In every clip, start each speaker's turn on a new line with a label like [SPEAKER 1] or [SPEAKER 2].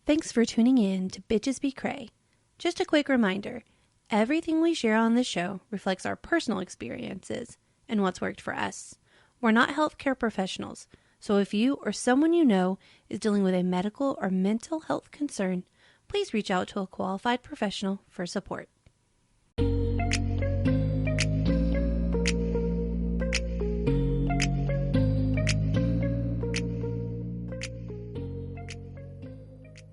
[SPEAKER 1] Thanks for tuning in to Bitches Be Cray. Just a quick reminder, everything we share on this show reflects our personal experiences and what's worked for us. We're not healthcare professionals, so if you or someone you know is dealing with a medical or mental health concern, please reach out to a qualified professional for support.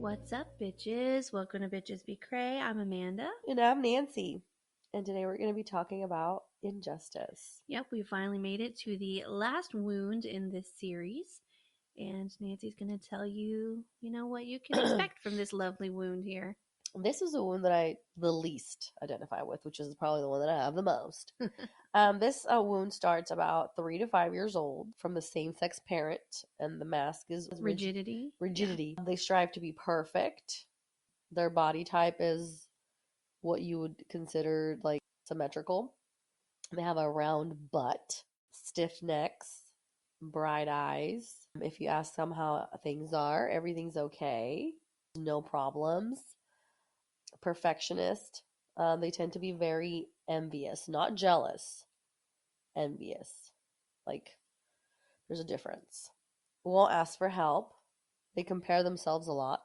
[SPEAKER 1] What's up, bitches? Welcome to Bitches Be Cray. I'm Amanda.
[SPEAKER 2] And I'm Nancy. And today we're going to be talking about injustice.
[SPEAKER 1] Yep, we finally made it to the last wound in this series. And Nancy's going to tell you, what you can expect from this lovely wound here.
[SPEAKER 2] This is the wound that I the least identify with, which is probably the one that I have the most. This wound starts about 3 to 5 years old from the same-sex parent, and the mask is
[SPEAKER 1] Rigidity.
[SPEAKER 2] Rigidity. Yeah. They strive to be perfect. Their body type is what you would consider like symmetrical. They have a round butt, stiff necks, bright eyes. If you ask them how things are, everything's okay. No problems. Perfectionist. They tend to be very envious, not jealous. Envious. Like, there's a difference. Won't ask for help. They compare themselves a lot.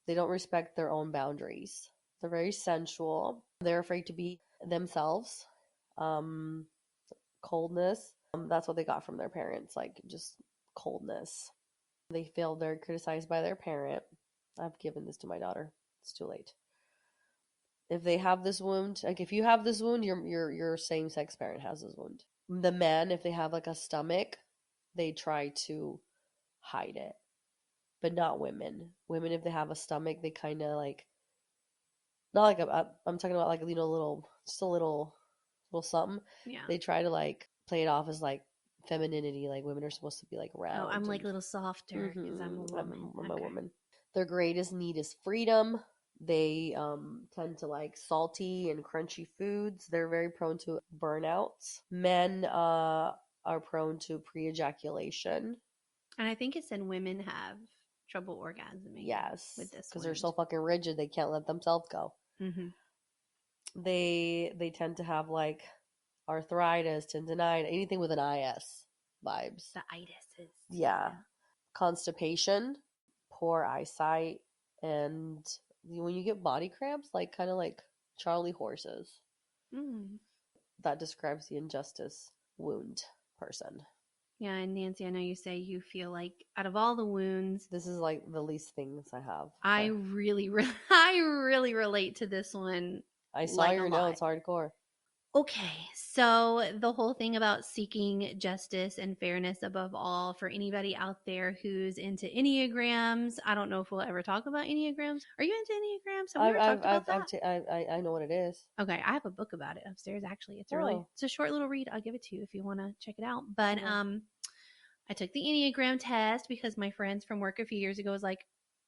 [SPEAKER 2] They don't respect their own boundaries. They're very sensual. They're afraid to be themselves. Coldness. That's what they got from their parents, like just coldness. They feel they're criticized by their parent. I've given this to my daughter. It's too late. If they have this wound, like if you have this wound, your same-sex parent has this wound. The men, if they have like a stomach, they try to hide it. But not women. Women, if they have a stomach, they kind of like, not like I'm talking about like, just a little something.
[SPEAKER 1] Yeah.
[SPEAKER 2] They try to like play it off as like femininity, like women are supposed to be like round.
[SPEAKER 1] Oh, I'm like a little softer because I'm a woman.
[SPEAKER 2] I'm a woman. Their greatest need is freedom. They tend to like salty and crunchy foods. They're very prone to burnouts. Men are prone to pre-ejaculation.
[SPEAKER 1] And I think it said women have trouble orgasming.
[SPEAKER 2] Yes,
[SPEAKER 1] with this
[SPEAKER 2] because they're so fucking rigid, they can't let themselves go.
[SPEAKER 1] Mm-hmm.
[SPEAKER 2] They tend to have like arthritis, tendonitis, anything with an IS vibes.
[SPEAKER 1] The itises.
[SPEAKER 2] Yeah. Constipation, poor eyesight, and when you get body cramps, like kind of like Charlie horses. That describes the injustice wound person.
[SPEAKER 1] Yeah, and Nancy, I know you say you feel like out of all the wounds,
[SPEAKER 2] this is like the least things I have.
[SPEAKER 1] I really relate to this one.
[SPEAKER 2] I saw your notes, hardcore.
[SPEAKER 1] Okay, so the whole thing about seeking justice and fairness above all, for anybody out there who's into Enneagrams, I don't know if we'll ever talk about Enneagrams. Are you into Enneagrams? Have we ever talked about that?
[SPEAKER 2] I know what it is.
[SPEAKER 1] Okay, I have a book about it upstairs, actually. It's a short little read. I'll give it to you if you want to check it out. But I took the Enneagram test because my friends from work a few years ago was like,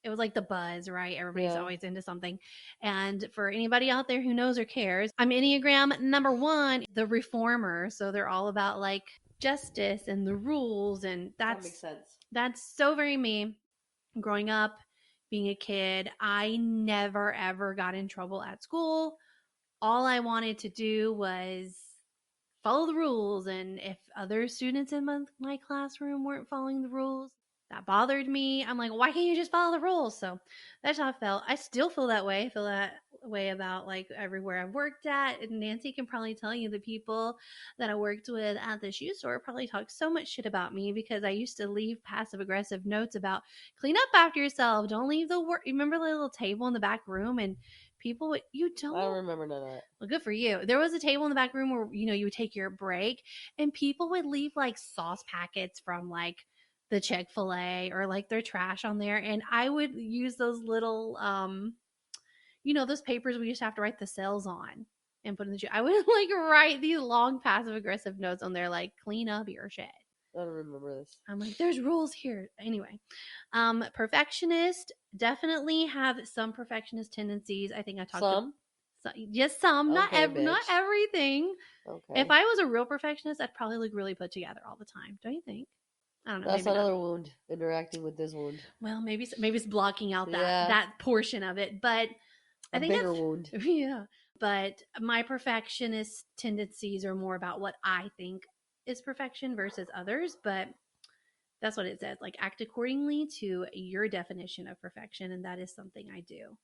[SPEAKER 1] it was like the buzz, right? Everybody's always into something. And for anybody out there who knows or cares, I'm Enneagram number 1, the reformer. So they're all about like justice and the rules. And that
[SPEAKER 2] makes sense.
[SPEAKER 1] That's so very me. Growing up, being a kid, I never ever got in trouble at school. All I wanted to do was follow the rules. And if other students in my classroom weren't following the rules, that bothered me. I'm like, why can't you just follow the rules? So that's how I felt. I still feel that way. I feel that way about like everywhere I've worked at. And Nancy can probably tell you the people that I worked with at the shoe store probably talk so much shit about me because I used to leave passive aggressive notes about clean up after yourself. Don't leave the work. Remember the little table in the back room and people would, you don't.
[SPEAKER 2] I don't remember none of that.
[SPEAKER 1] Well, good for you. There was a table in the back room where, you would take your break and people would leave like sauce packets from like the Chick-fil-A or like their trash on there. And I would use those little, those papers we used to have to write the sales on and put in the shoe. I would like write these long passive aggressive notes on there, like clean up your shit.
[SPEAKER 2] I don't remember this.
[SPEAKER 1] I'm like, there's rules here. Anyway, perfectionist, definitely have some perfectionist tendencies. I think I talked
[SPEAKER 2] some.
[SPEAKER 1] Just some,
[SPEAKER 2] okay,
[SPEAKER 1] not everything.
[SPEAKER 2] Okay.
[SPEAKER 1] If I was a real perfectionist, I'd probably look really put together all the time. Don't you think? I don't know,
[SPEAKER 2] That's
[SPEAKER 1] maybe not.
[SPEAKER 2] another wound. Interacting with this wound.
[SPEAKER 1] Well, maybe it's blocking out
[SPEAKER 2] Yeah,
[SPEAKER 1] that portion of it, but I
[SPEAKER 2] a
[SPEAKER 1] think
[SPEAKER 2] bigger wound.
[SPEAKER 1] that's yeah. But my perfectionist tendencies are more about what I think is perfection versus others, but that's what it says. Like act accordingly to your definition of perfection, and that is something I do.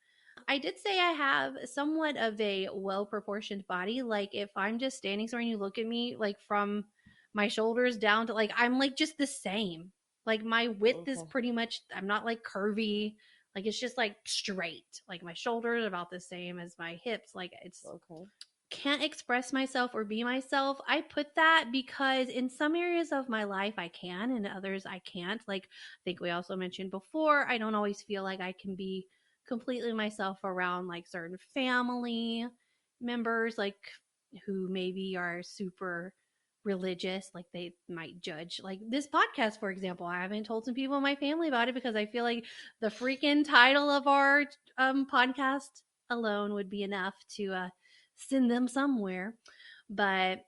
[SPEAKER 1] I did say I have somewhat of a well proportioned body. Like if I'm just standing somewhere and you look at me, like from my shoulders down to like I'm like just the same. Like my width is
[SPEAKER 2] Okay.
[SPEAKER 1] pretty much. I'm not like curvy. Like it's just like straight. Like my shoulders are about the same as my hips. Like it's
[SPEAKER 2] Okay.
[SPEAKER 1] can't express myself or be myself. I put that because in some areas of my life I can, and others I can't. Like I think we also mentioned before, I don't always feel like I can be completely myself around like certain family members, like who maybe are super religious, like they might judge like this podcast, for example. I haven't told some people in my family about it because I feel like the freaking title of our podcast alone would be enough to send them somewhere. But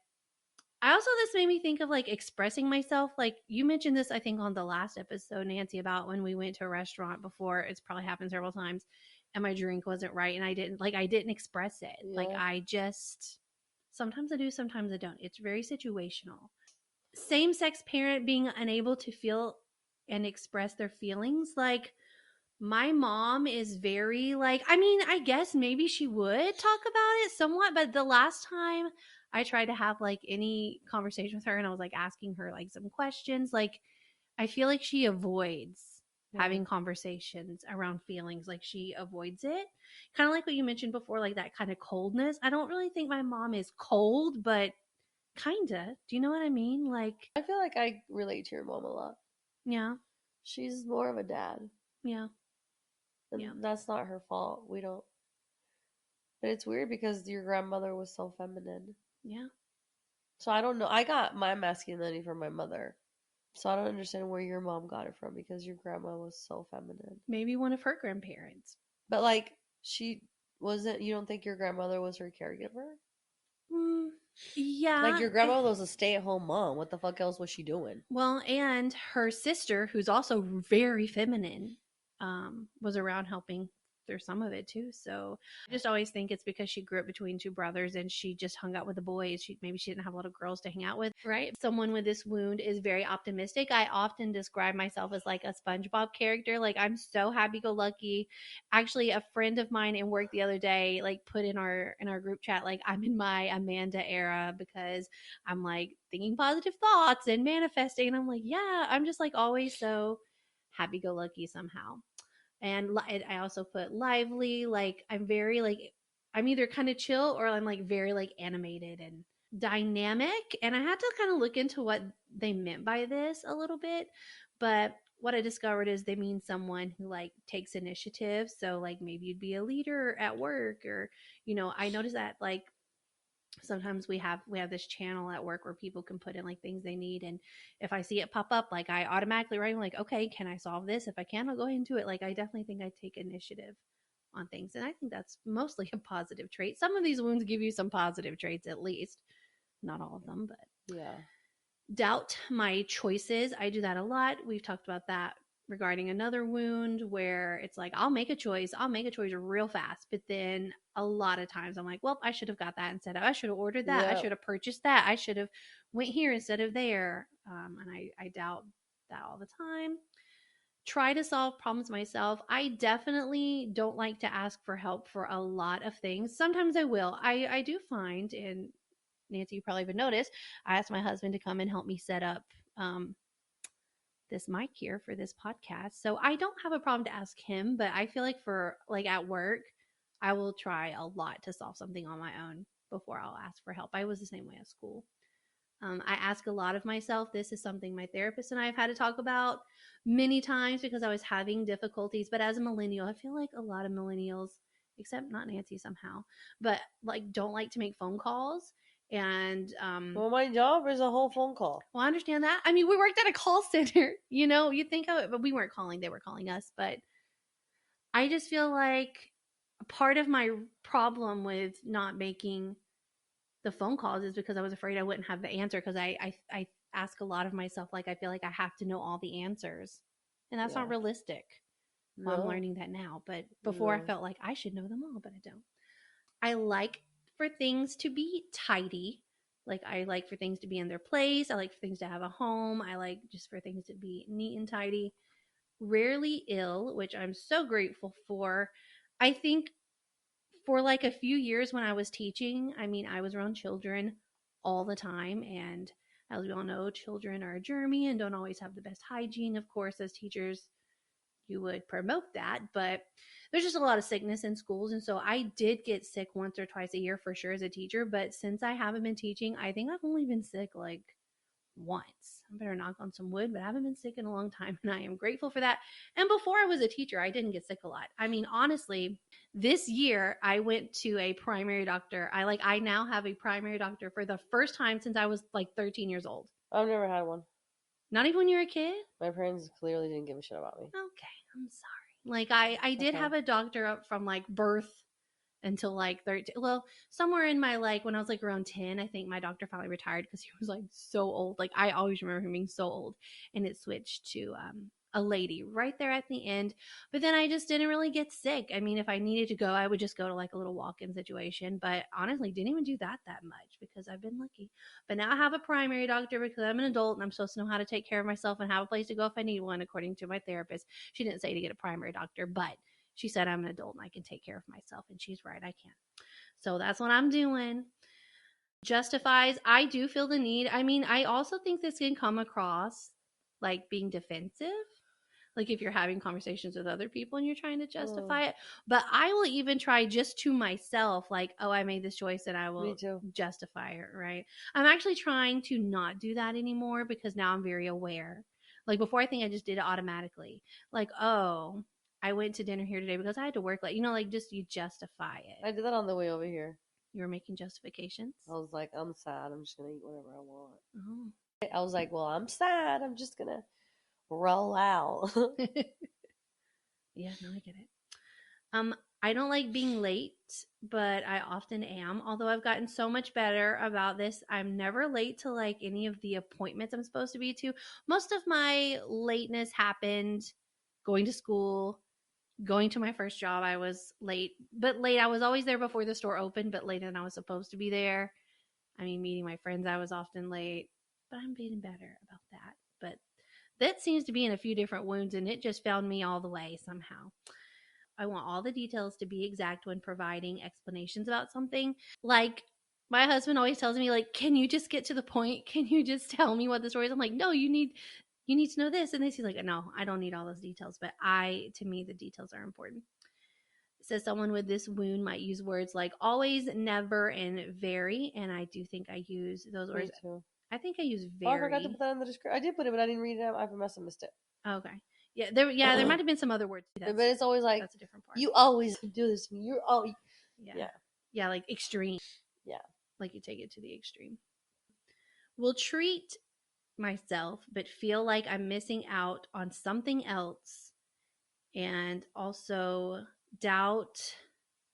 [SPEAKER 1] I also, this made me think of like expressing myself. Like you mentioned this, I think, on the last episode, Nancy, about when we went to a restaurant before. It's probably happened several times, and my drink wasn't right, and I didn't express it. Like
[SPEAKER 2] Yeah.
[SPEAKER 1] I just sometimes I do, sometimes I don't. It's very situational. Same sex parent being unable to feel and express their feelings, like my mom is very like, I mean, I guess maybe she would talk about it somewhat, but the last time I tried to have like any conversation with her and I was like asking her like some questions, like I feel like she avoids
[SPEAKER 2] Yeah.
[SPEAKER 1] having conversations around feelings. Like she avoids it. Kind of like what you mentioned before, like that kind of coldness. I don't really think my mom is cold, but kinda. Do you know what I mean? Like,
[SPEAKER 2] I feel like I relate to your mom a lot.
[SPEAKER 1] yeah,
[SPEAKER 2] She's more of a dad,
[SPEAKER 1] yeah, yeah,
[SPEAKER 2] and that's not her fault. We don't. But it's weird because your grandmother was so feminine.
[SPEAKER 1] yeah.
[SPEAKER 2] So I don't know. I got my masculinity from my mother. So I don't understand where your mom got it from because your grandma was so feminine.
[SPEAKER 1] Maybe one of her grandparents.
[SPEAKER 2] But like she wasn't you don't think your grandmother was her caregiver?
[SPEAKER 1] Mm,
[SPEAKER 2] Like
[SPEAKER 1] yeah.
[SPEAKER 2] your grandma was a stay-at-home mom. What the fuck else was she doing?
[SPEAKER 1] Well, and her sister, who's also very feminine, was around helping through some of it too. So I just always think it's because she grew up between two brothers and she just hung out with the boys. Maybe she didn't have a lot of girls to hang out with, right? Someone with this wound is very optimistic. I often describe myself as like a SpongeBob character. Like I'm so happy go lucky. Actually, a friend of mine in work the other day like put in our group chat like I'm in my Amanda era because I'm like thinking positive thoughts and manifesting. And I'm like, yeah, I'm just like always so happy go lucky somehow. And I also put lively. Like I'm very like, I'm either kind of chill or I'm like very like animated and dynamic. And I had to kind of look into what they meant by this a little bit. But what I discovered is they mean someone who like takes initiative. So like maybe you'd be a leader at work or, I noticed that like sometimes we have this channel at work where people can put in like things they need, and if I see it pop up, like I automatically write like, okay, can I solve this? If I can, I'll go ahead and do it. Like I definitely think I take initiative on things, and I think that's mostly a positive trait. Some of these wounds give you some positive traits, at least not all of them, but
[SPEAKER 2] Yeah.
[SPEAKER 1] doubt my choices. I do that a lot. We've talked about that regarding another wound where it's like I'll make a choice real fast, but then a lot of times I'm like, well, I should have got that instead of, I should have ordered that, I
[SPEAKER 2] Yeah.
[SPEAKER 1] should have purchased that, I should have went here instead of there. And I doubt that all the time. Try to solve problems myself. I definitely don't like to ask for help for a lot of things. Sometimes I will. I do find, and Nancy, you probably would notice, I asked my husband to come and help me set up um, this mic here for this podcast. So I don't have a problem to ask him, but I feel like for like at work, I will try a lot to solve something on my own before I'll ask for help. I was the same way at school. I ask a lot of myself. This is something my therapist and I have had to talk about many times because I was having difficulties. But as a millennial, I feel like a lot of millennials, except not Nancy somehow, but like don't like to make phone calls. And
[SPEAKER 2] Well, my job is a whole phone call.
[SPEAKER 1] well, I understand that. I mean, we worked at a call center, you think of it, but we weren't calling, they were calling us. But I just feel like part of my problem with not making the phone calls is because I was afraid I wouldn't have the answer because I ask a lot of myself. Like, I feel like I have to know all the answers. And that's not
[SPEAKER 2] Yeah.
[SPEAKER 1] realistic. Well, I'm
[SPEAKER 2] No.
[SPEAKER 1] learning that now. But before I
[SPEAKER 2] No.
[SPEAKER 1] felt like I should know them all, but I don't. I like for things to be tidy. Like, I like for things to be in their place. I like for things to have a home. I like just for things to be neat and tidy. Rarely ill, which I'm so grateful for. I think for like a few years when I was teaching, I mean, I was around children all the time. And as we all know, children are germy and don't always have the best hygiene. Of course, as teachers, you would promote that, but there's just a lot of sickness in schools. And so I did get sick once or twice a year for sure as a teacher. But since I haven't been teaching, I think I've only been sick like once. I better knock on some wood, but I haven't been sick in a long time. And I am grateful for that. And before I was a teacher, I didn't get sick a lot. I mean, honestly, this year I went to a primary doctor. I now have a primary doctor for the first time since I was like 13 years old.
[SPEAKER 2] I've never had one.
[SPEAKER 1] Not even when you were a kid?
[SPEAKER 2] My parents clearly didn't give a shit about me.
[SPEAKER 1] Okay, I'm sorry. Like I did
[SPEAKER 2] Okay.
[SPEAKER 1] have a doctor up from like birth until like 13. Well, somewhere in my like when I was like around 10, I think my doctor finally retired because he was like so old. Like I always remember him being so old, and it switched to a lady right there at the end. But then I just didn't really get sick. I mean, if I needed to go, I would just go to like a little walk-in situation, but honestly didn't even do that much because I've been lucky. But now I have a primary doctor because I'm an adult and I'm supposed to know how to take care of myself and have a place to go if I need one, according to my therapist. She didn't say to get a primary doctor, but she said I'm an adult and I can take care of myself, and she's right, I can. So that's what I'm doing. Justifies, I do feel the need. I mean, I also think this can come across like being defensive, like if you're having conversations with other people and you're trying to
[SPEAKER 2] Oh,
[SPEAKER 1] justify it. But I will even try just to myself, like, oh, I made this choice and I
[SPEAKER 2] me
[SPEAKER 1] will
[SPEAKER 2] too.
[SPEAKER 1] justify it, right? I'm actually trying to not do that anymore because now I'm very aware. Like before, I think I just did it automatically. Like, oh, I went to dinner here today because I had to work. Like, like just you justify it.
[SPEAKER 2] I did that on the way over here.
[SPEAKER 1] You were making justifications.
[SPEAKER 2] I was like, I'm sad. I'm just gonna eat whatever I want.
[SPEAKER 1] Oh.
[SPEAKER 2] I was like, well, I'm sad. I'm just gonna roll out.
[SPEAKER 1] Yeah, no, I get it. Um, I don't like being late, but I often am. Although I've gotten so much better about this, I'm never late to like any of the appointments I'm supposed to be to. Most of my lateness happened going to school, going to my first job. I was late, but late. I was always there before the store opened, but later than I was supposed to be there. I mean, meeting my friends, I was often late, but I'm getting better about that. But that seems to be in a few different wounds, and it just found me all the way somehow. I want all the details to be exact when providing explanations about something. Like my husband always tells me, like, can you just get to the point? Can you just tell me what the story is? I'm like, no, you need to know this and this. He's like, no, I don't need all those details. But to me, the details are important. It says someone with this wound might use words like always, never, and very. And I do think I use those
[SPEAKER 2] Me
[SPEAKER 1] words.
[SPEAKER 2] too.
[SPEAKER 1] I think I use
[SPEAKER 2] Oh, I forgot to put
[SPEAKER 1] very.
[SPEAKER 2] that in the description. I did put it, but I didn't read it. I must have missed it.
[SPEAKER 1] Okay. Yeah, there might have been some other words.
[SPEAKER 2] But it's always like,
[SPEAKER 1] That's a different part.
[SPEAKER 2] you always do this to me. You're all,
[SPEAKER 1] Yeah.
[SPEAKER 2] yeah,
[SPEAKER 1] Yeah, like extreme.
[SPEAKER 2] yeah.
[SPEAKER 1] Like you take it to the extreme. Will treat myself, but feel like I'm missing out on something else, and also doubt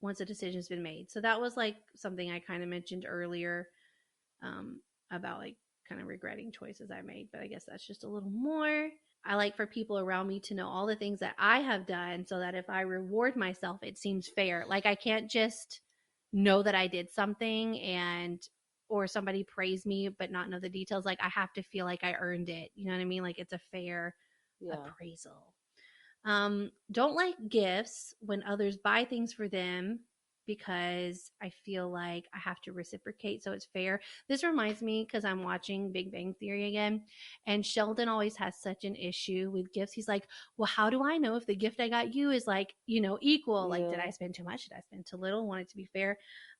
[SPEAKER 1] once a decision's been made. So that was like something I kind of mentioned earlier, um, about like kind of regretting choices I made, but I guess that's just a little more. I like for people around me to know all the things that I have done so that if I reward myself, it seems fair. Like I can't just know that I did something and or somebody praise me but not know the details. Like I have to feel like I earned it. You know what I mean? Like it's a fair
[SPEAKER 2] Yeah.
[SPEAKER 1] appraisal. Don't like gifts when others buy things for them because I feel like I have to reciprocate so it's fair. This reminds me because I'm watching Big Bang Theory again, and Sheldon always has such an issue with gifts. He's like, well, how do I know if the gift I got you is like, equal? Like, did
[SPEAKER 2] Yeah.
[SPEAKER 1] I spend too much? Did I spend too little? Want it to be fair.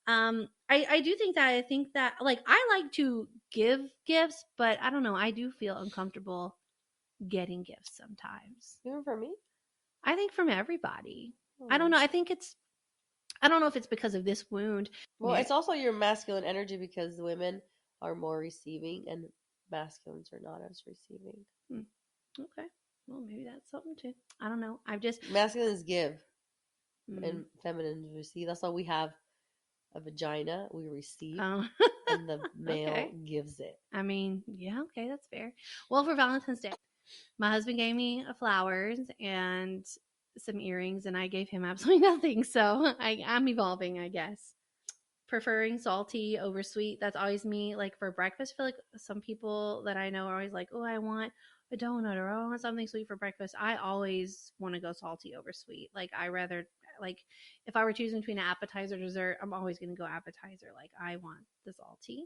[SPEAKER 1] I do think that like I like to give gifts, but I don't know. I do feel uncomfortable getting gifts sometimes.
[SPEAKER 2] Even for me?
[SPEAKER 1] I think from everybody. I don't
[SPEAKER 2] Hmm.
[SPEAKER 1] know. I don't know if it's because of this wound.
[SPEAKER 2] Well, it's also your masculine energy because women are more receiving and masculines are not as receiving.
[SPEAKER 1] Hmm, okay. Well, maybe that's something too. I don't know. I've just.
[SPEAKER 2] Masculines give
[SPEAKER 1] Mm,
[SPEAKER 2] and feminines receive. That's why we have a vagina. We receive.
[SPEAKER 1] oh,
[SPEAKER 2] and the male
[SPEAKER 1] Okay.
[SPEAKER 2] gives it.
[SPEAKER 1] I mean, yeah, okay, that's fair. Well, for Valentine's Day, my husband gave me flowers and some earrings, and I gave him absolutely nothing. So I'm evolving, I guess. Preferring salty over sweet. That's always me. Like for breakfast, I feel like some people that I know are always like, oh, I want a donut or I want something sweet for breakfast. I always want to go salty over sweet. Like I rather like if I were choosing between an appetizer or dessert, I'm always going to go appetizer. Like I want the salty.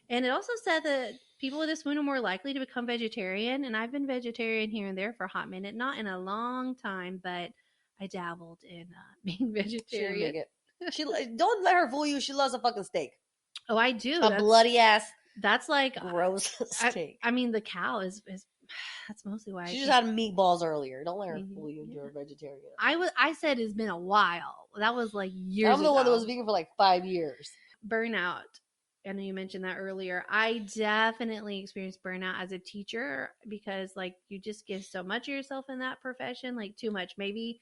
[SPEAKER 1] And it also said that people with this wound are more likely to become vegetarian. And I've been vegetarian here and there for a hot minute, not in a long time, but I dabbled in being
[SPEAKER 2] She didn't
[SPEAKER 1] vegetarian.
[SPEAKER 2] make it. She don't let her fool you. She loves a fucking steak,
[SPEAKER 1] Oh, I do.
[SPEAKER 2] a bloody ass,
[SPEAKER 1] That's like
[SPEAKER 2] gross
[SPEAKER 1] I,
[SPEAKER 2] steak.
[SPEAKER 1] I mean the cow is that's mostly why I
[SPEAKER 2] She just
[SPEAKER 1] can't.
[SPEAKER 2] had meatballs earlier. Don't let her
[SPEAKER 1] Mhm,
[SPEAKER 2] fool you into
[SPEAKER 1] yeah.
[SPEAKER 2] a vegetarian.
[SPEAKER 1] I said it's been a while. That was like years
[SPEAKER 2] I'm the one that was
[SPEAKER 1] ago.
[SPEAKER 2] vegan for like 5 years.
[SPEAKER 1] Burnout. I know you mentioned that earlier. I definitely experienced burnout as a teacher because like you just give so much of yourself in that profession, like too much. Maybe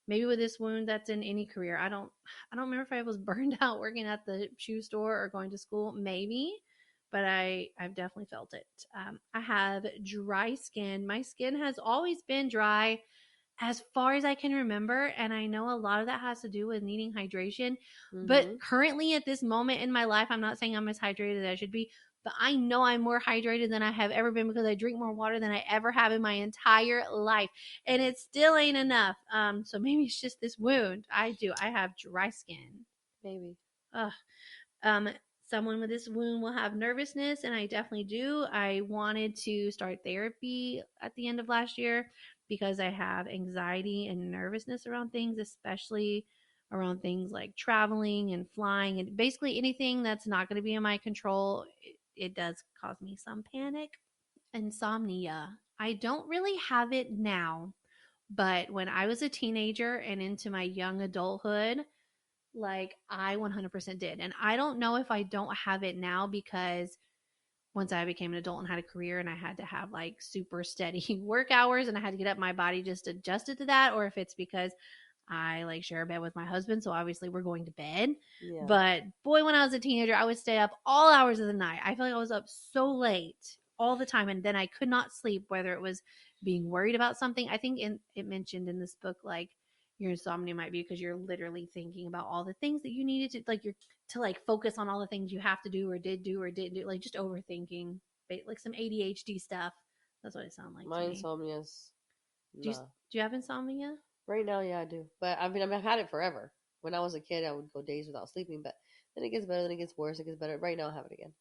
[SPEAKER 1] with this wound that's in any career. I don't remember if I was burned out working at the shoe store or going to school. Maybe, but I've definitely felt it. I have dry skin. My skin has always been dry as far as I can remember. And I know a lot of that has to do with needing hydration. But
[SPEAKER 2] Mm-hmm.
[SPEAKER 1] currently, at this moment in my life, I'm not saying I'm as hydrated as I should be, but I know I'm more hydrated than I have ever been because I drink more water than I ever have in my entire life. And it still ain't enough. So maybe it's just this wound. I have dry skin.
[SPEAKER 2] Maybe.
[SPEAKER 1] Ugh. Um, Someone with this wound will have nervousness, and I definitely do. I wanted to start therapy at the end of last year because I have anxiety and nervousness around things, especially around things like traveling and flying and basically anything that's not going to be in my control. It does cause me some panic. Insomnia. I don't really have it now, but when I was a teenager and into my young adulthood, like I 100% did. And I don't know if I don't have it now because once I became an adult and had a career and I had to have like super steady work hours and I had to get up, my body just adjusted to that, or if it's because I like share a bed with my husband, so obviously we're going to bed.
[SPEAKER 2] Yeah.
[SPEAKER 1] But boy, when I was a teenager, I would stay up all hours of the night. I feel like I was up so late all the time, and then I could not sleep, whether it was being worried about something. I think it mentioned in this book like your insomnia might be because you're literally thinking about all the things that you needed to like you're to like focus on all the things you have to do or did do or didn't do, like just overthinking, like some ADHD stuff. That's what it sounded like to
[SPEAKER 2] My
[SPEAKER 1] me.
[SPEAKER 2] insomnia's
[SPEAKER 1] Do you
[SPEAKER 2] nah.
[SPEAKER 1] do you have insomnia?
[SPEAKER 2] Right now, yeah, I do. But I mean, I've had it forever. When I was a kid, I would go days without sleeping, but then it gets better, then it gets worse, it gets better. Right now, I have it again.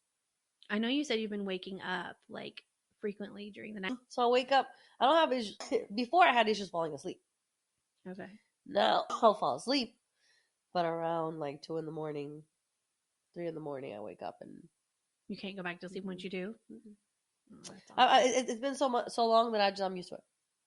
[SPEAKER 1] I know you said you've been waking up like frequently during the night.
[SPEAKER 2] So I wake up. I don't have issues. Before I had issues falling asleep.
[SPEAKER 1] Okay.
[SPEAKER 2] Now I'll fall asleep, but around like 2 in the morning, 3 in the morning, I wake up and
[SPEAKER 1] You can't go back to sleep once you do? Oh, that's
[SPEAKER 2] it's been so long that I'm used to it.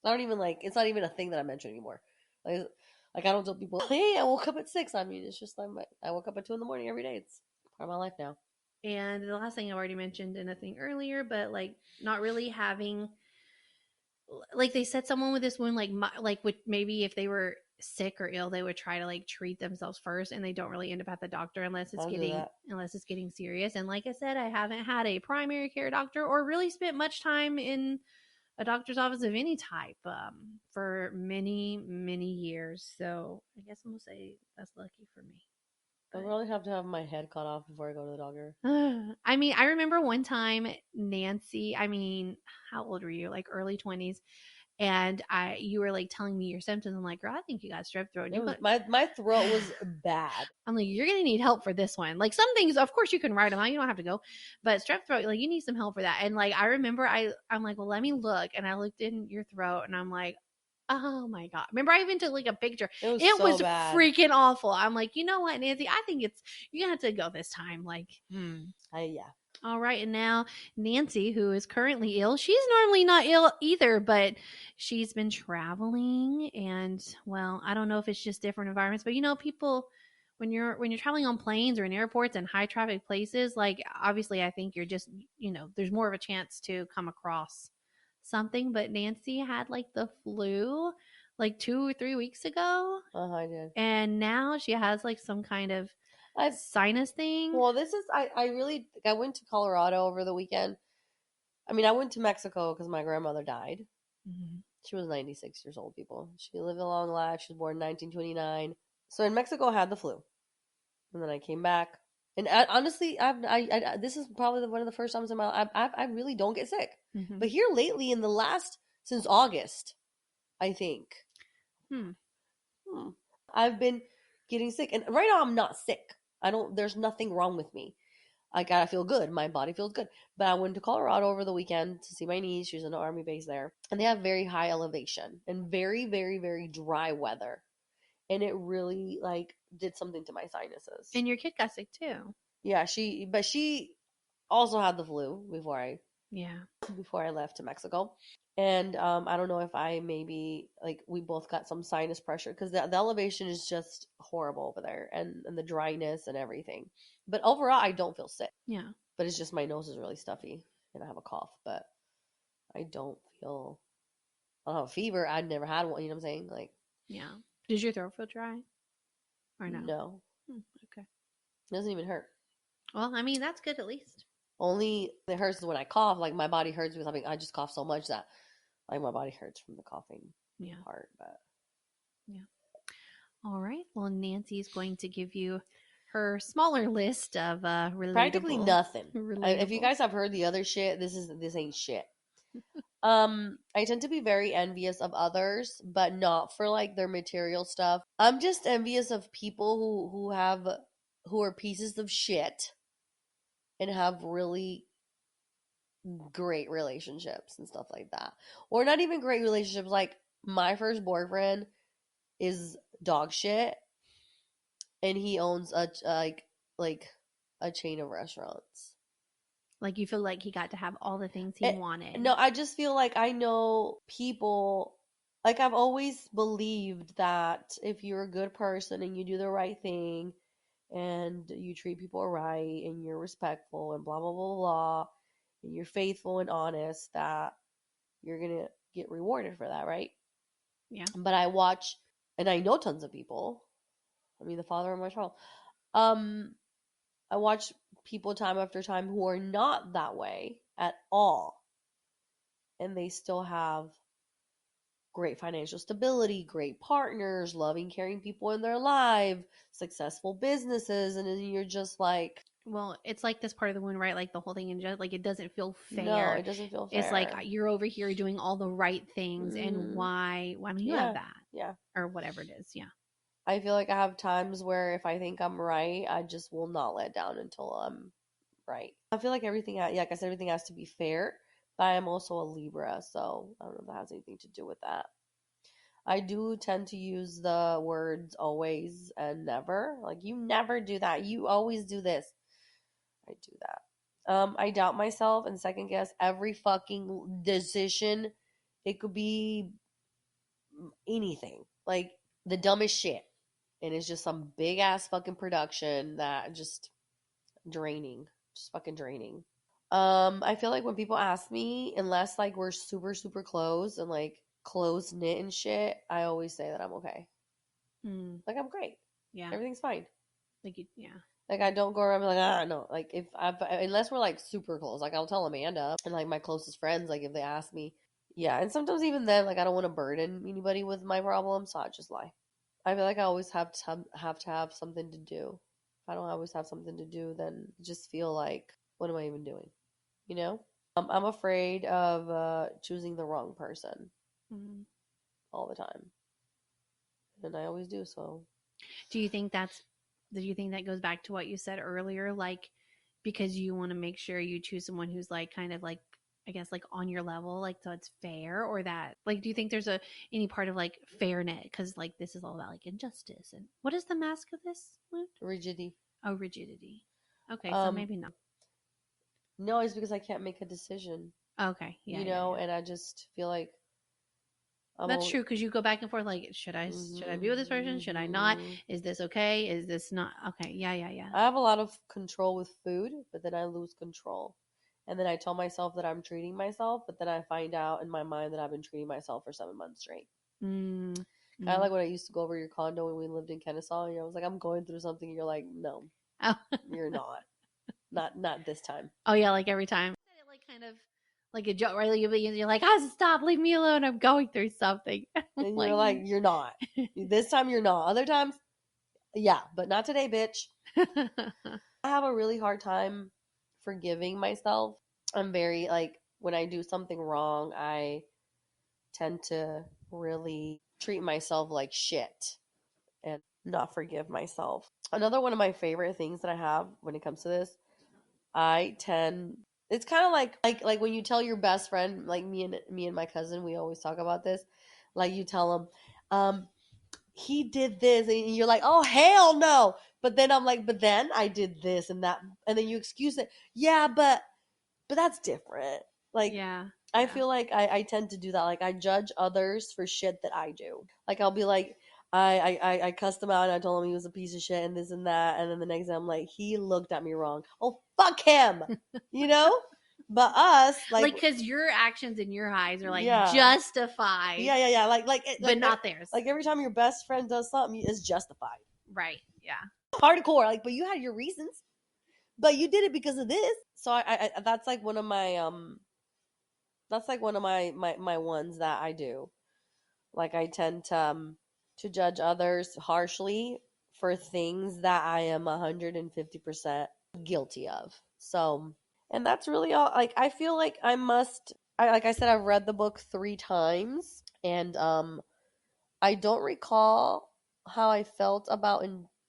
[SPEAKER 2] I don't even like. It's not even a thing that I mention anymore. Like I don't tell people, hey, I woke up at 6. I mean, it's just like I woke up at 2 in the morning every day. It's part of my life now.
[SPEAKER 1] And the last thing I already mentioned in a thing earlier, but like not really having, like they said, someone with this wound, like would maybe if they were sick or ill, they would try to like treat themselves first, and they don't really end up at the doctor
[SPEAKER 2] I'll do that.
[SPEAKER 1] unless it's getting serious. And like I said, I haven't had a primary care doctor or really spent much time in a doctor's office of any type for many years. So I guess I'm gonna say that's lucky for me.
[SPEAKER 2] I
[SPEAKER 1] But
[SPEAKER 2] really have to have my head cut off before I go to the doctor.
[SPEAKER 1] I mean, I remember one time Nancy. I mean, how old were you? Like early 20s, and you were like telling me your symptoms. I'm like, girl, I think you got strep throat. And
[SPEAKER 2] It
[SPEAKER 1] you
[SPEAKER 2] was
[SPEAKER 1] got,
[SPEAKER 2] my throat was bad.
[SPEAKER 1] I'm like, you're gonna need help for this one. Like some things, of course, you can write them out. You don't have to go, but strep throat, like you need some help for that. And like I remember, I'm like, well, let me look, and I looked in your throat, and I'm like, oh my god. Remember, I even took like a picture.
[SPEAKER 2] It was
[SPEAKER 1] It
[SPEAKER 2] so
[SPEAKER 1] was
[SPEAKER 2] bad.
[SPEAKER 1] freaking awful. I'm like, you know what, Nancy? I think you're gonna have to go this time. Like,
[SPEAKER 2] Yeah.
[SPEAKER 1] all right, and now Nancy, who is currently ill, she's normally not ill either, but she's been traveling, and well, I don't know if it's just different environments, but you know, people when you're traveling on planes or in airports and high traffic places, like obviously, I think you're just there's more of a chance to come across something. But Nancy had like the flu like 2 or 3 weeks ago,
[SPEAKER 2] I did.
[SPEAKER 1] and now she has like some kind of
[SPEAKER 2] I
[SPEAKER 1] sinus thing?
[SPEAKER 2] well, this is I really I went to Colorado over the weekend. I mean, I went to Mexico because my grandmother died.
[SPEAKER 1] Mhm.
[SPEAKER 2] She was 96 years old, people. She lived a long life. She was born in 1929. So in Mexico, I had the flu. And then I came back. And honestly, this is probably one of the first times in my life I really don't get sick.
[SPEAKER 1] Mhm.
[SPEAKER 2] But here lately, in the last, since August, I think,
[SPEAKER 1] Hmm.
[SPEAKER 2] hmm, I've been getting sick. And right now, I'm not sick. There's nothing wrong with me. I feel good. My body feels good. But I went to Colorado over the weekend to see my niece. She's in an army base there. And they have very high elevation and very, very, very dry weather. And it really like did something to my sinuses.
[SPEAKER 1] And your kid got sick too.
[SPEAKER 2] Yeah, but she also had the flu
[SPEAKER 1] Yeah.
[SPEAKER 2] before I left to Mexico. And I don't know if I maybe like we both got some sinus pressure because the elevation is just horrible over there and the dryness and everything. But overall, I don't feel sick.
[SPEAKER 1] Yeah.
[SPEAKER 2] But it's just my nose is really stuffy and I have a cough. But I don't feel, I don't have a fever. I'd never had one. You know what I'm saying? Like,
[SPEAKER 1] Yeah. Does your throat feel dry or no?
[SPEAKER 2] no,
[SPEAKER 1] Hmm. Okay.
[SPEAKER 2] it doesn't even hurt.
[SPEAKER 1] Well, I mean, that's good at least.
[SPEAKER 2] Only it hurts when I cough. Like my body hurts because I just cough so much that like my body hurts from the coughing
[SPEAKER 1] Yeah.
[SPEAKER 2] part. But
[SPEAKER 1] Yeah. All right. Well, Nancy's going to give you her smaller list of
[SPEAKER 2] practically
[SPEAKER 1] relatable,
[SPEAKER 2] nothing. If you
[SPEAKER 1] relatable.
[SPEAKER 2] guys have heard the other shit, this ain't shit. I tend to be very envious of others, but not for like their material stuff. I'm just envious of people who are pieces of shit and have really great relationships and stuff like that. Or not even great relationships. Like my first boyfriend is dog shit and he owns like a chain of restaurants.
[SPEAKER 1] Like you feel like he got to have all the things he
[SPEAKER 2] Eh,
[SPEAKER 1] wanted.
[SPEAKER 2] no, I just feel like I know people. Like I've always believed that if you're a good person and you do the right thing and you treat people right and you're respectful and blah blah blah blah and you're faithful and honest, that you're gonna get rewarded for that, right?
[SPEAKER 1] Yeah.
[SPEAKER 2] But I watch and I know tons of people. I mean, the father of my child. Um, I watch people time after time who are not that way at all, and they still have great financial stability, great partners, loving, caring people in their life, successful businesses, and then you're just like,
[SPEAKER 1] Well, it's like this part of the wound, right? Like the whole thing in just like it doesn't feel
[SPEAKER 2] no,
[SPEAKER 1] fair.
[SPEAKER 2] it doesn't feel
[SPEAKER 1] It's like
[SPEAKER 2] fair.
[SPEAKER 1] you're over here doing all the right things, and
[SPEAKER 2] Mm,
[SPEAKER 1] why don't you have
[SPEAKER 2] yeah,
[SPEAKER 1] that
[SPEAKER 2] yeah.
[SPEAKER 1] or whatever it is? Yeah.
[SPEAKER 2] I feel like I have times where if I think I'm right, I just will not let down until I'm right. I feel like everything, yeah, like I said, everything has to be fair, but I am also a Libra, so I don't know if that has anything to do with that. I do tend to use the words always and never. Like, you never do that. You always do this. I do that. I doubt myself and second guess every fucking decision. It could be anything. Like, the dumbest shit. And it's just some big ass fucking production that just draining. Just fucking draining. I feel like when people ask me, unless like we're super, super close and like close knit and shit, I always say that I'm okay.
[SPEAKER 1] Mm,
[SPEAKER 2] Like I'm great.
[SPEAKER 1] yeah.
[SPEAKER 2] Everything's fine.
[SPEAKER 1] Like you, yeah.
[SPEAKER 2] Like I don't go around and be like, no. Like if I unless we're like super close, like I'll tell Amanda and like my closest friends, like if they ask me, yeah. And sometimes even then, like I don't want to burden anybody with my problems, so I just lie. I feel like I always have something to do. If I don't always have something to do, then just feel like, what am I even doing? You know? I'm afraid of choosing the wrong person
[SPEAKER 1] Mm.
[SPEAKER 2] all the time, and I always do. So
[SPEAKER 1] Do you think that's? Do you think that goes back to what you said earlier? Like because you want to make sure you choose someone who's like kind of like I guess like on your level, like so it's fair, or that like do you think there's a any part of like fairness? Because like this is all about like injustice and what is the mask of this wound?
[SPEAKER 2] rigidity.
[SPEAKER 1] Oh, rigidity. Okay, so
[SPEAKER 2] Um,
[SPEAKER 1] maybe not.
[SPEAKER 2] no, it's because I can't make a decision,
[SPEAKER 1] Okay, yeah,
[SPEAKER 2] you
[SPEAKER 1] yeah,
[SPEAKER 2] know,
[SPEAKER 1] yeah.
[SPEAKER 2] and I just feel like I'm
[SPEAKER 1] That's
[SPEAKER 2] a.
[SPEAKER 1] true because you go back and forth. Like, should I be with this person? Should I not?
[SPEAKER 2] Mhm.
[SPEAKER 1] Is this okay? Is this not okay? Yeah, yeah, yeah.
[SPEAKER 2] I have a lot of control with food, but then I lose control. And then I tell myself that I'm treating myself, but then I find out in my mind that I've been treating myself for 7 months straight.
[SPEAKER 1] Mm,
[SPEAKER 2] Kind of
[SPEAKER 1] mm.
[SPEAKER 2] like when I used to go over your condo when we lived in Kennesaw. You know, I was like, I'm going through something. And you're like, no.
[SPEAKER 1] Oh.
[SPEAKER 2] You're not. Not this time.
[SPEAKER 1] Oh yeah, like every time. Like kind of like a joke, right? You're like, "Ah, stop, leave me alone. I'm going through something."
[SPEAKER 2] And you're
[SPEAKER 1] Like,
[SPEAKER 2] like, you're not. This time you're not. Other times, yeah, but not today, bitch. I have a really hard time forgiving myself. I'm very like when I do something wrong, I tend to really treat myself like shit and not forgive myself. Another one of my favorite things that I have when it comes to this, I tend it's kind of like when you tell your best friend, like me and my cousin, we always talk about this. Like you tell him, he did this, and you're like, oh hell no. But then I'm like, but then I did this and that, and then you excuse it. Yeah, but that's different. Like
[SPEAKER 1] yeah,
[SPEAKER 2] I
[SPEAKER 1] yeah.
[SPEAKER 2] feel like I tend to do that. Like I judge others for shit that I do. Like I'll be like, I cussed him out and I told him he was a piece of shit and this and that, and then the next day I'm like, he looked at me wrong. Oh fuck him, you know. But us, like,
[SPEAKER 1] Like, because your actions in your eyes are like
[SPEAKER 2] yeah,
[SPEAKER 1] justified,
[SPEAKER 2] yeah.
[SPEAKER 1] but not theirs.
[SPEAKER 2] like every time your best friend does something, it's justified,
[SPEAKER 1] Right. Yeah.
[SPEAKER 2] hardcore. Like, but you had your reasons, but you did it because of this. So I that's like one of my ones that I do. Like I tend to judge others harshly for things that I am 150% guilty of. So, and that's really all. Like I feel like I must. Like I said, I've read the book 3 times, and I don't recall how I felt about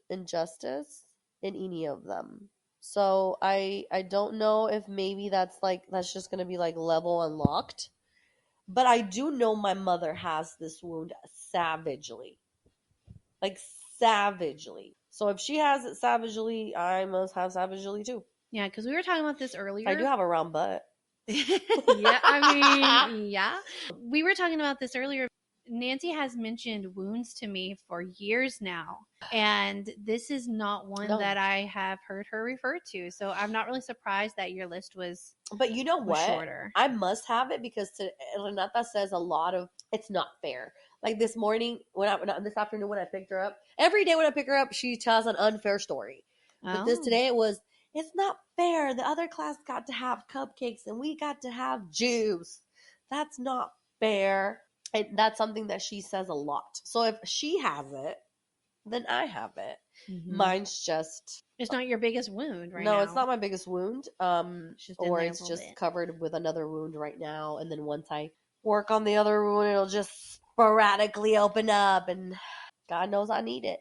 [SPEAKER 2] injustice in any of them. So I don't know if maybe that's just gonna be like level unlocked. But I do know my mother has this wound savagely. Like savagely. So if she has it savagely, I must have savagely too.
[SPEAKER 1] Yeah, because we were talking about this
[SPEAKER 2] I do
[SPEAKER 1] earlier.
[SPEAKER 2] have a round butt.
[SPEAKER 1] Yeah, I mean, yeah. We were talking about this earlier. Nancy has mentioned wounds to me for years now. And this is not one
[SPEAKER 2] No.
[SPEAKER 1] that I have heard her refer to. So I'm not really surprised that your list
[SPEAKER 2] But you know
[SPEAKER 1] was
[SPEAKER 2] what?
[SPEAKER 1] shorter.
[SPEAKER 2] I must have it because Renata says a lot of it's not fair. Like this morning this afternoon when I picked her up, every day when I pick her up, she tells an unfair story. But this
[SPEAKER 1] Oh.
[SPEAKER 2] today it was it's not fair. The other class got to have cupcakes and we got to have juice. That's not fair. And that's something that she says a lot. So if she has it, then I have it.
[SPEAKER 1] Mm-hmm.
[SPEAKER 2] Mine's just
[SPEAKER 1] It's not your biggest wound right
[SPEAKER 2] no, it's
[SPEAKER 1] now.
[SPEAKER 2] not my biggest wound.
[SPEAKER 1] It's just in
[SPEAKER 2] Or
[SPEAKER 1] there a
[SPEAKER 2] it's
[SPEAKER 1] little
[SPEAKER 2] just
[SPEAKER 1] bit.
[SPEAKER 2] covered with another wound right now, and then once I work on the other wound, it'll just sporadically open up, and God knows I need it.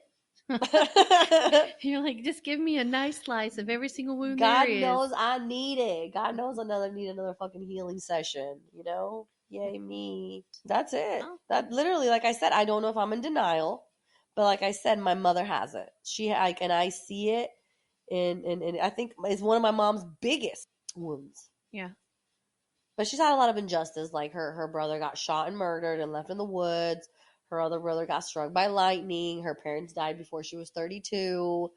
[SPEAKER 1] You're like, just give me a nice slice of every single wound there
[SPEAKER 2] God
[SPEAKER 1] is.
[SPEAKER 2] knows I need it. God knows need another fucking healing session. You know? Yay me. That's it.
[SPEAKER 1] Oh,
[SPEAKER 2] That literally, like I said, I don't know if I'm in denial, but like I said, my mother has it. She like, and I see it, and I think it's one of my mom's biggest wounds.
[SPEAKER 1] yeah.
[SPEAKER 2] But she's had a lot of injustice. Like her brother got shot and murdered and left in the woods. Her other brother got struck by lightning. Her parents died before she was 32.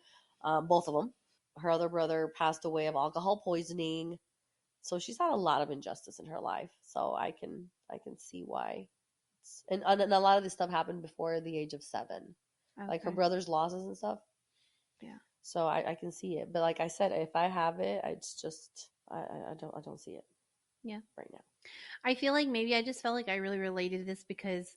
[SPEAKER 2] Both of them. Her other brother passed away of alcohol poisoning. So she's had a lot of injustice in her life. So I can see why. And a lot of this stuff happened before the age of 7. Like her
[SPEAKER 1] Okay.
[SPEAKER 2] brother's losses and stuff.
[SPEAKER 1] Yeah.
[SPEAKER 2] So I can see it. But like I said, if I have it, it's just I don't see it
[SPEAKER 1] Yeah.
[SPEAKER 2] right now.
[SPEAKER 1] I feel like maybe I just felt like I really related to this because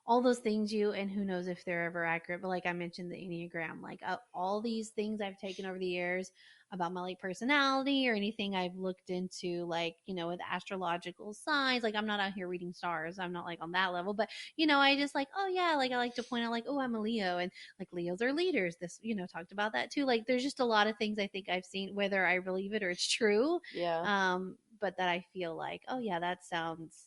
[SPEAKER 1] all those things and who knows if they're ever accurate, but like I mentioned the Enneagram, like all these things I've taken over the years about my like personality or anything I've looked into, like, with astrological signs. Like, I'm not out here reading stars. I'm not like on that level, but I just like, oh yeah, like I like to point out, like, oh, I'm a Leo, and like Leos are leaders. This, talked about that too. Like, there's just a lot of things I think I've seen, whether I believe it or it's true,
[SPEAKER 2] Yeah.
[SPEAKER 1] but that I feel like, oh yeah, that sounds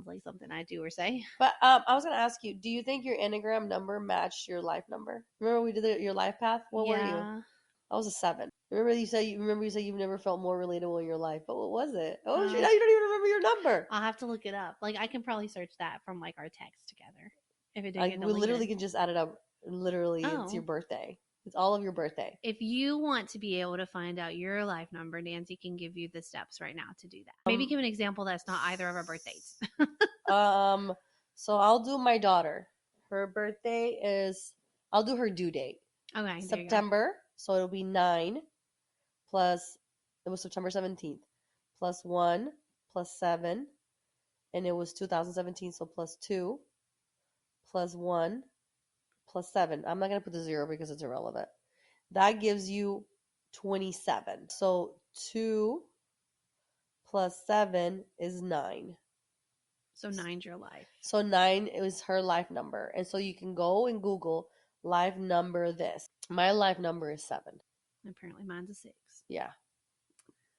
[SPEAKER 1] like something I do or say.
[SPEAKER 2] But I was gonna ask you, do you think your Enneagram number matched your life number? Remember we did your life path? What were you?
[SPEAKER 1] Yeah.
[SPEAKER 2] I was a 7. Remember you said you've never felt more relatable in your life. But what was it? Oh,
[SPEAKER 1] Uh,
[SPEAKER 2] now you don't even remember your number.
[SPEAKER 1] I'll have to look it up. Like, I can probably search that from like our text together if it didn't
[SPEAKER 2] Like
[SPEAKER 1] get
[SPEAKER 2] we literally
[SPEAKER 1] deleted.
[SPEAKER 2] can just add it up. Literally, it's your
[SPEAKER 1] Oh,
[SPEAKER 2] birthday. It's all of your birthday.
[SPEAKER 1] if you want to be able to find out your life number, Nancy can give you the steps right now to do that. Maybe give an example that's not either of our birthdays.
[SPEAKER 2] Um. So I'll do my daughter. Her birthday is. I'll do her due date.
[SPEAKER 1] Okay, there you go.
[SPEAKER 2] September So it'll be 9 plus, it was September 17th, plus 1 plus 7, and it was 2017, so plus 2 plus 1 plus 7. I'm not going to put the 0 because it's irrelevant. That gives you 27. So 2 plus 7 is 9.
[SPEAKER 1] So 9's your life.
[SPEAKER 2] So 9 is her life number. And so you can go and Google life number this. My life number is 7.
[SPEAKER 1] Apparently mine's a 6.
[SPEAKER 2] Yeah.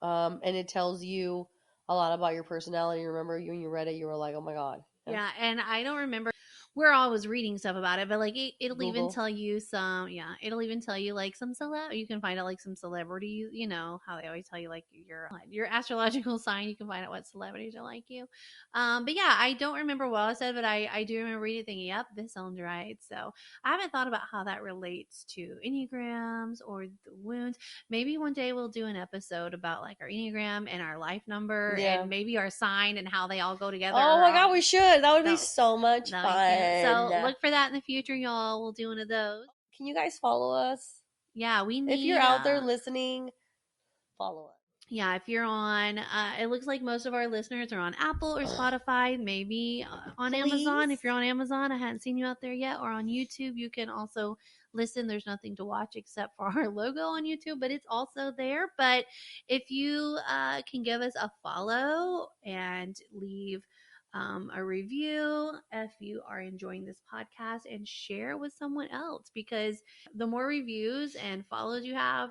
[SPEAKER 2] And it tells you a lot about your personality. Remember, when you read it, you were like, oh my God.
[SPEAKER 1] Yeah, and I don't remember where I was reading stuff about it, but like it'll even
[SPEAKER 2] Google.
[SPEAKER 1] tell you some, yeah, it'll even tell you like some you can find out like some celebrities, you know, how they always tell you like your astrological sign, you can find out what celebrities are like you. But yeah, I don't remember what I said, but I do remember reading thinking, yep, this sounds right. So I haven't thought about how that relates to Enneagrams or the wounds. Maybe one day we'll do an episode about like our Enneagram and our life number
[SPEAKER 2] Yeah.
[SPEAKER 1] and maybe our sign and how they all go together.
[SPEAKER 2] Oh my God, we should. That would be so much
[SPEAKER 1] That'll be cute. So
[SPEAKER 2] fun.
[SPEAKER 1] look for that in the future, y'all. We'll do one of those.
[SPEAKER 2] Can you guys follow us?
[SPEAKER 1] Yeah, we need.
[SPEAKER 2] If you're out there listening, follow us.
[SPEAKER 1] Yeah, if you're on, it looks like most of our listeners are on Apple or Spotify, maybe on
[SPEAKER 2] Please?
[SPEAKER 1] Amazon. If you're on Amazon, I hadn't seen you out there yet, or on YouTube, you can also listen. There's nothing to watch except for our logo on YouTube, but it's also there. But if you can give us a follow and leave a review if you are enjoying this podcast and share it with someone else, because the more reviews and follows you have,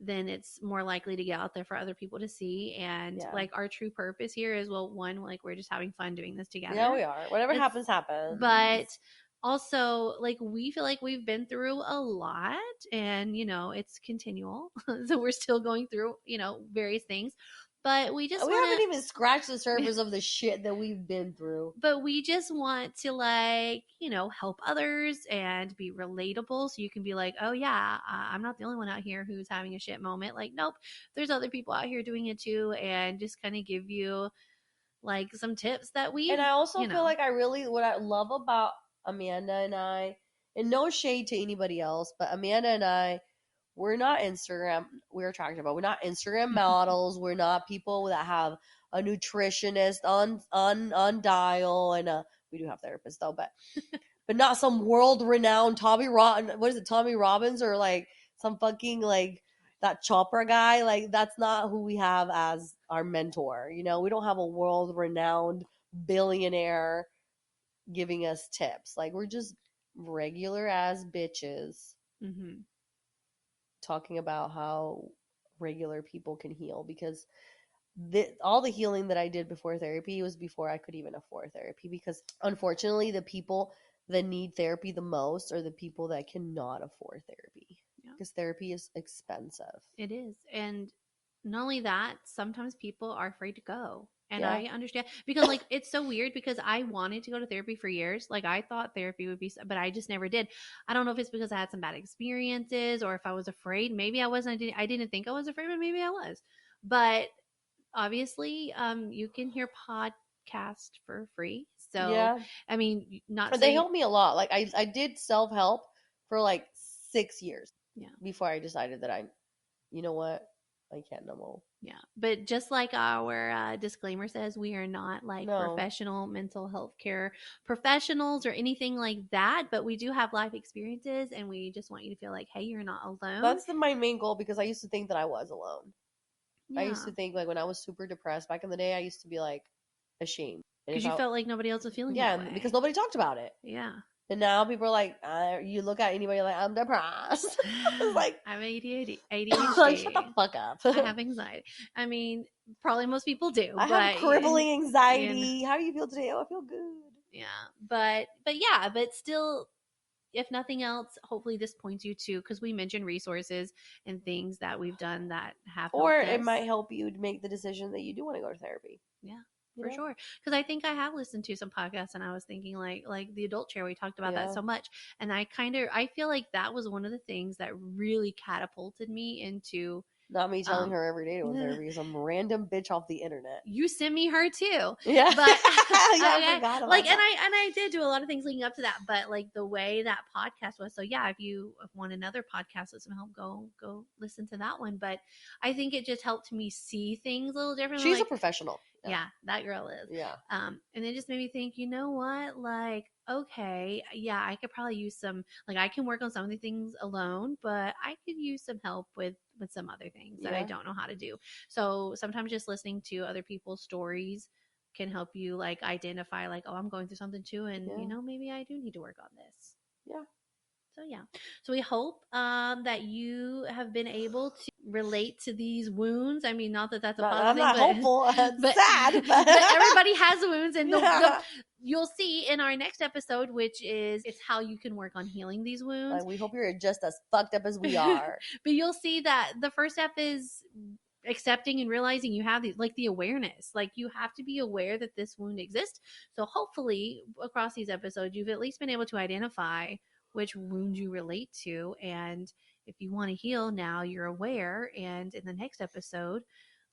[SPEAKER 1] then it's more likely to get out there for other people to see. And like our true purpose here is, well, one, like we're just having fun doing this together.
[SPEAKER 2] Yeah, we are. Whatever happens, happens.
[SPEAKER 1] But also, like, we feel like we've been through a lot and, you know, it's continual. So we're still going through, you know, various things. But we
[SPEAKER 2] haven't even scratched the surface of the shit that we've been through.
[SPEAKER 1] But we just want to, like, you know, help others and be relatable. So you can be like, oh yeah, I'm not the only one out here who's having a shit moment. Like, nope, there's other people out here doing it too, and just kind of give you like some tips that we.
[SPEAKER 2] And I also feel like what I love about Amanda and I, and no shade to anybody else, but Amanda and I, we're not Instagram. We're attractive, but we're not Instagram models. We're not people that have a nutritionist on dial, and we do have therapists though, but not some world renowned Tommy Robbins or like some fucking like that Chopra guy. Like that's not who we have as our mentor. You know, we don't have a world renowned billionaire giving us tips. Like we're just regular ass bitches.
[SPEAKER 1] Mm-hmm.
[SPEAKER 2] Talking about how regular people can heal, because all the healing that I did before therapy was before I could even afford therapy, because unfortunately the people that need therapy the most are the people that cannot afford therapy, because therapy is expensive.
[SPEAKER 1] It is. And not only that, sometimes people are afraid to go. And I understand, because like it's so weird, because I wanted to go to therapy for years. Like I thought therapy would be, but I just never did. I don't know if it's because I had some bad experiences or if I was afraid. Maybe I wasn't. I didn't think I was afraid, but maybe I was. But obviously, you can hear podcast for free. So I mean,
[SPEAKER 2] they helped me a lot. Like I did self-help for like 6 years before I decided that you know what, I can't no more.
[SPEAKER 1] Yeah, but just like our disclaimer says, we are not like professional mental health care professionals or anything like that, but we do have life experiences, and we just want you to feel like, hey, you're not alone.
[SPEAKER 2] That's my main goal, because I used to think that I was alone. I used to think, like, when I was super depressed back in the day, I used to be like ashamed,
[SPEAKER 1] because you felt like nobody else was feeling that way.
[SPEAKER 2] Because nobody talked about it.
[SPEAKER 1] Yeah.
[SPEAKER 2] And now people are like, you look at anybody like, I'm depressed. It's like,
[SPEAKER 1] I'm ADHD.
[SPEAKER 2] Like, shut the fuck up.
[SPEAKER 1] I have anxiety. I mean, probably most people do.
[SPEAKER 2] I have crippling anxiety. How do you feel today? Oh, I feel good.
[SPEAKER 1] Yeah, but still, if nothing else, hopefully this points you to, because we mentioned resources and things that we've done that have helped us.
[SPEAKER 2] It might help you to make the decision that you do want to go to therapy.
[SPEAKER 1] Yeah. For sure. Because I think I have listened to some podcasts, and I was thinking like the adult chair, we talked about that so much. And I feel like that was one of the things that really catapulted me into
[SPEAKER 2] Not me telling
[SPEAKER 1] Um,
[SPEAKER 2] her every day to go to therapy because some random bitch off the internet.
[SPEAKER 1] you send me her too.
[SPEAKER 2] Yeah.
[SPEAKER 1] But
[SPEAKER 2] Yeah, I
[SPEAKER 1] okay,
[SPEAKER 2] forgot about
[SPEAKER 1] like,
[SPEAKER 2] that.
[SPEAKER 1] and I did do a lot of things leading up to that, but like the way that podcast was, so yeah, if you want another podcast with some help, go listen to that one. But I think it just helped me see things a little differently.
[SPEAKER 2] She's
[SPEAKER 1] like,
[SPEAKER 2] a professional.
[SPEAKER 1] yeah, that girl is.
[SPEAKER 2] Yeah.
[SPEAKER 1] And it just made me think, you know what? Like, okay, yeah, I could probably use some, like, I can work on some of the things alone, but I could use some help with some other things that I
[SPEAKER 2] Yeah.
[SPEAKER 1] don't know how to do. So sometimes just listening to other people's stories can help you like identify like, oh, I'm going through something too, and
[SPEAKER 2] Yeah.
[SPEAKER 1] maybe I do need to work on this.
[SPEAKER 2] Yeah.
[SPEAKER 1] So yeah, so we hope that you have been able to relate to these wounds. I mean, not that that's a positive
[SPEAKER 2] I'm
[SPEAKER 1] thing,
[SPEAKER 2] not
[SPEAKER 1] but
[SPEAKER 2] hopeful. It's
[SPEAKER 1] but
[SPEAKER 2] sad, but
[SPEAKER 1] everybody has wounds, and
[SPEAKER 2] yeah.
[SPEAKER 1] you'll see in our next episode, which is it's how you can work on healing these wounds.
[SPEAKER 2] Like, we hope you're just as fucked up as we are.
[SPEAKER 1] But you'll see that the first step is accepting and realizing you have like the awareness. Like you have to be aware that this wound exists. So hopefully across these episodes, you've at least been able to identify which wound you relate to. And if you want to heal now, you're aware. And in the next episode,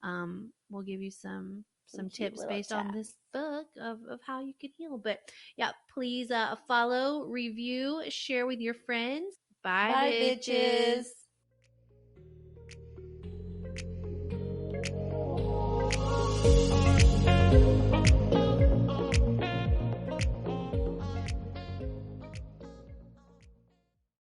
[SPEAKER 1] we'll give you some tips based on this book of how you can heal. But yeah, please follow, review, share with your friends. Bye,
[SPEAKER 2] Bye,
[SPEAKER 1] bitches.
[SPEAKER 2] bitches.